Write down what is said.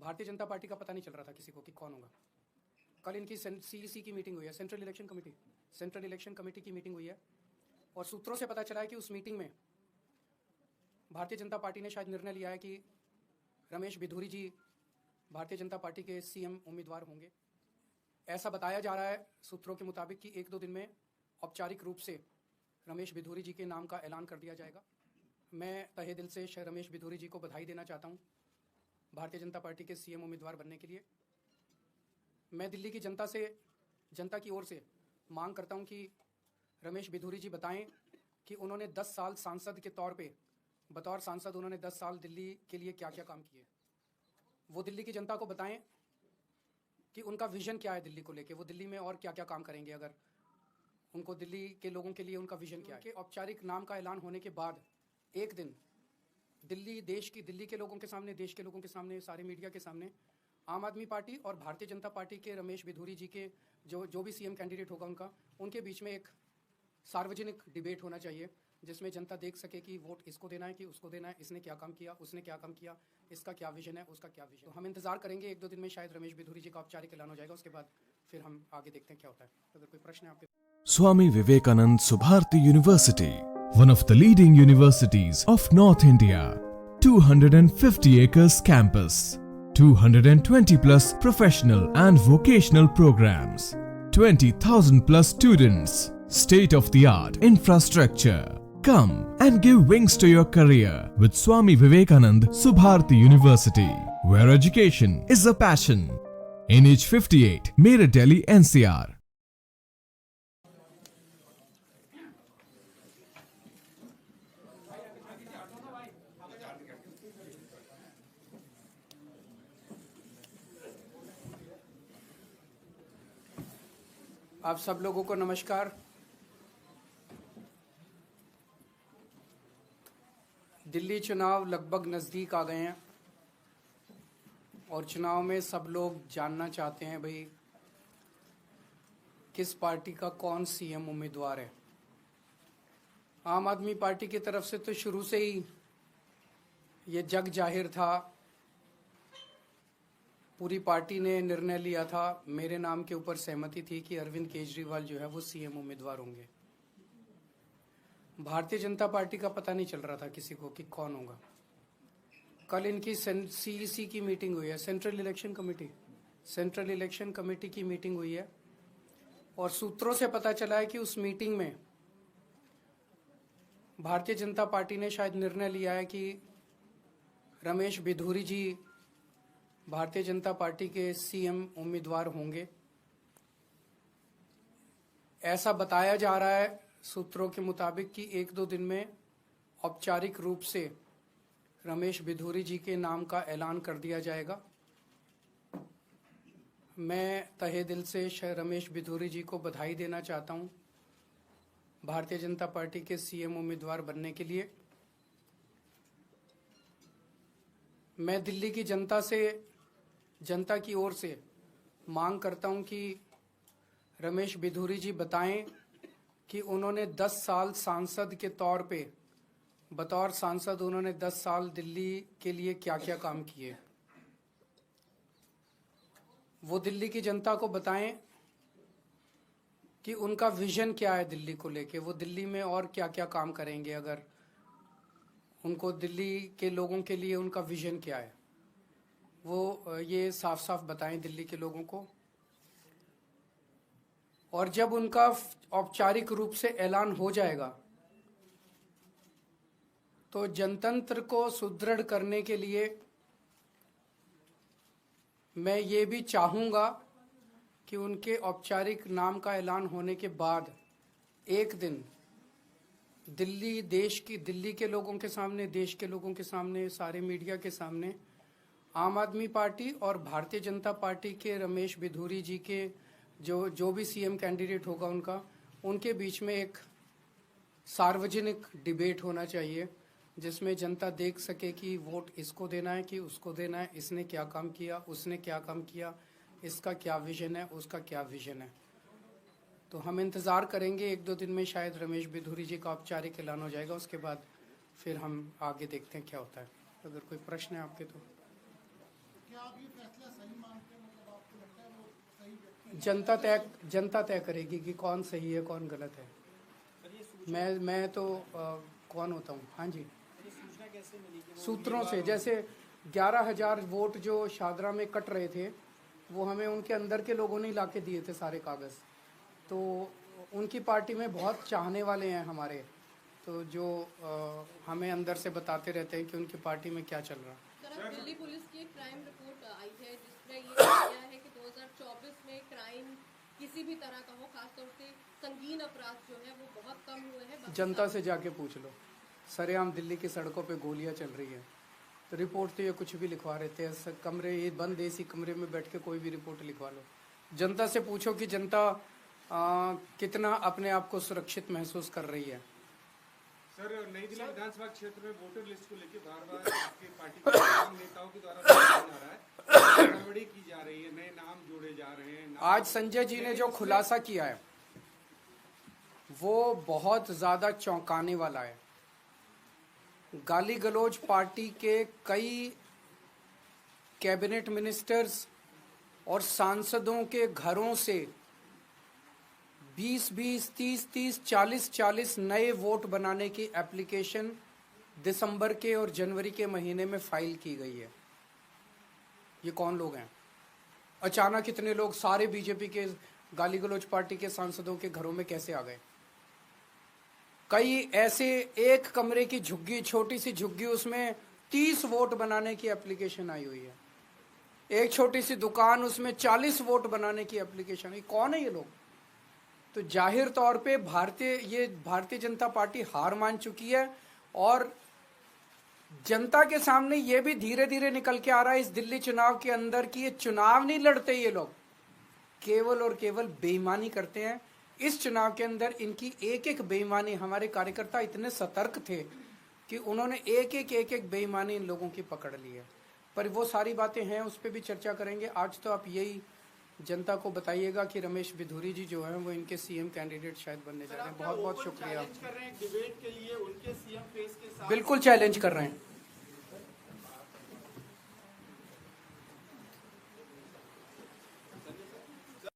Bharatiya Janata party का पता नहीं चल रहा था किसी को कि कौन होगा। कल इनकी सीईसी की मीटिंग हुई है, सेंट्रल इलेक्शन कमेटी की मीटिंग हुई है और सूत्रों से पता चला है कि उस मीटिंग में भारतीय जनता पार्टी ने शायद निर्णय लिया है कि रमेश बिधूरी जी भारतीय जनता पार्टी के सीएम उम्मीदवार होंगे। ऐसा बताया जा रहा है सूत्रों के मुताबिक कि 1-2 दिन में औपचारिक रूप से रमेश बिधूरी जी के नाम का ऐलान कर दिया जाएगा। मैं तहे दिल से रमेश बिधूरी जी को बधाई देना चाहता हूं भारतीय जनता पार्टी के सीएम उम्मीदवार बनने के लिए। मैं दिल्ली की जनता की ओर से मांग करता हूं कि रमेश बिधूरी जी बताएं कि उन्होंने 10 साल सांसद के तौर पे बतौर सांसद उन्होंने 10 साल दिल्ली के लिए क्या क्या काम किए। वो दिल्ली की जनता को बताएं कि उनका विजन क्या है दिल्ली को लेके, वो दिल्ली में और क्या क्या काम करेंगे। अगर उनको दिल्ली के लोगों के लिए उनका विजन क्या है। कि औपचारिक नाम का ऐलान होने के बाद एक दिन दिल्ली के लोगों के सामने, देश के लोगों के सामने, सारे मीडिया के सामने आम आदमी पार्टी और भारतीय जनता पार्टी के रमेश बिधूरी जी के जो भी सीएम कैंडिडेट होगा उनके बीच में एक सार्वजनिक डिबेट होना चाहिए जिसमें जनता देख सके कि वोट इसको देना है कि उसको देना है, इसने क्या काम किया, उसने क्या काम किया, इसका क्या विजन है, उसका क्या विजन। तो हम इंतजार करेंगे 1-2 दिन में शायद रमेश बिधूरी जी का औपचारिक ऐलान हो जाएगा। उसके बाद फिर हम आगे देखते हैं क्या होता है। अगर कोई प्रश्न है आपके। Swami Vivekanand Subharti University, one of the leading universities of North India. 250 acres campus, 220 plus professional and vocational programs, 20,000 plus students, state of the art infrastructure. Come and give wings to your career with Swami Vivekanand Subharti University, where education is a passion. NH 58, Meerut, Delhi, NCR. आप सब लोगों को नमस्कार। दिल्ली चुनाव लगभग नज़दीक आ गए हैं और चुनाव में सब लोग जानना चाहते हैं भाई किस पार्टी का कौन सीएम उम्मीदवार है। आम आदमी पार्टी की तरफ से तो शुरू से ही ये जग जाहिर था, पूरी पार्टी ने निर्णय लिया था, मेरे नाम के ऊपर सहमति थी कि अरविंद केजरीवाल जो है वो सीएम उम्मीदवार होंगे। भारतीय जनता पार्टी का पता नहीं चल रहा था किसी को कि कौन होगा। कल इनकी सीईसी की मीटिंग हुई है, सेंट्रल इलेक्शन कमेटी की मीटिंग हुई है और सूत्रों से पता चला है कि उस मीटिंग में भारतीय जनता पार्टी ने शायद निर्णय लिया है कि रमेश बिधूरी जी भारतीय जनता पार्टी के सीएम उम्मीदवार होंगे। ऐसा बताया जा रहा है सूत्रों के मुताबिक कि 1-2 दिन में औपचारिक रूप से रमेश बिधूरी जी के नाम का ऐलान कर दिया जाएगा। मैं तहे दिल से रमेश बिधूरी जी को बधाई देना चाहता हूं भारतीय जनता पार्टी के सीएम उम्मीदवार बनने के लिए। मैं दिल्ली की जनता की ओर से मांग करता हूं कि रमेश बिधूरी जी बताएं कि उन्होंने 10 साल सांसद के तौर पे बतौर सांसद उन्होंने 10 साल दिल्ली के लिए क्या क्या काम किए। वो दिल्ली की जनता को बताएं कि उनका विजन क्या है दिल्ली को लेके, वो दिल्ली में और क्या क्या काम करेंगे। अगर उनको दिल्ली के लोगों के लिए उनका विजन क्या है वो ये साफ साफ बताएं दिल्ली के लोगों को। और जब उनका औपचारिक रूप से ऐलान हो जाएगा तो जनतंत्र को सुदृढ़ करने के लिए मैं ये भी चाहूँगा कि उनके औपचारिक नाम का ऐलान होने के बाद एक दिन दिल्ली के लोगों के सामने, देश के लोगों के सामने, सारे मीडिया के सामने आम आदमी पार्टी और भारतीय जनता पार्टी के रमेश बिधूरी जी के जो भी सीएम कैंडिडेट होगा उनके बीच में एक सार्वजनिक डिबेट होना चाहिए जिसमें जनता देख सके कि वोट इसको देना है कि उसको देना है, इसने क्या काम किया, उसने क्या काम किया, इसका क्या विजन है, उसका क्या विजन है। तो हम इंतज़ार करेंगे 1-2 दिन में शायद रमेश बिधूरी जी का औपचारिक ऐलान हो जाएगा। उसके बाद फिर हम आगे देखते हैं क्या होता है। अगर कोई प्रश्न है आपके तो। जनता तय करेगी कि कौन सही है कौन गलत है। मैं तो कौन होता हूँ। हाँ जी, सूत्रों से, जैसे 11,000 वोट जो शादरा में कट रहे थे वो हमें उनके अंदर के लोगों ने ला के दिए थे सारे कागज़। तो उनकी पार्टी में बहुत चाहने वाले हैं हमारे, तो जो हमें अंदर से बताते रहते हैं कि उनकी पार्टी में क्या चल रहा है। सर, दिल्ली पुलिस की एक क्राइम रिपोर्ट आई है जिसमें ये कहा गया है कि 2024 में क्राइम किसी भी तरह का हो, खासतौर से संगीन अपराध जो है वो बहुत कम हुए हैं। जनता से जाके पूछ लो, सरेआम दिल्ली की सड़कों पे गोलियां चल रही है। तो रिपोर्ट तो ये कुछ भी लिखवा रहे थे, कमरे ये बंद एसी कमरे में बैठ के कोई भी रिपोर्ट लिखवा लो। जनता से पूछो कि जनता कितना अपने आप को सुरक्षित महसूस कर रही है। सर, नई दिल्ली विधानसभा क्षेत्र में वोटर लिस्ट को लेकर बार-बार आपकी पार्टी के तमाम नेताओं के द्वारा आ रहा है, गड़बड़ी की जा रही है, नए नाम जोड़े जा रहे हैं। आज संजय जी ने जो खुलासा किया है वो बहुत ज्यादा चौंकाने वाला है। गाली गलौज पार्टी के कई कैबिनेट मिनिस्टर्स और सांसदों के घरों से 20-20, 30-30, 40-40 नए वोट बनाने की एप्लीकेशन दिसंबर के और जनवरी के महीने में फाइल की गई है। ये कौन लोग हैं? अचानक इतने लोग सारे बीजेपी के गाली गलौज पार्टी के सांसदों के घरों में कैसे आ गए? कई ऐसे एक कमरे की झुग्गी, छोटी सी झुग्गी, उसमें 30 वोट बनाने की एप्लीकेशन आई हुई है। एक छोटी सी दुकान, उसमें 40 वोट बनाने की एप्लीकेशन आई। कौन है ये लोग? तो जाहिर तौर पे भारतीय जनता पार्टी हार मान चुकी है और जनता के सामने ये भी धीरे धीरे निकल के आ रहा है इस दिल्ली चुनाव के अंदर कि ये चुनाव नहीं लड़ते, ये लोग केवल और केवल बेईमानी करते हैं। इस चुनाव के अंदर इनकी एक एक बेईमानी, हमारे कार्यकर्ता इतने सतर्क थे कि उन्होंने एक एक बेईमानी इन लोगों की पकड़ ली है। पर वो सारी बातें हैं, उस पर भी चर्चा करेंगे। आज तो आप यही जनता को बताइएगा कि रमेश बिधूरी जी जो है वो इनके सीएम कैंडिडेट शायद बनने जा रहे हैं। बहुत बहुत शुक्रिया। डिबेट के लिए उनके सीएम फेस के साथ बिल्कुल चैलेंज कर रहे हैं।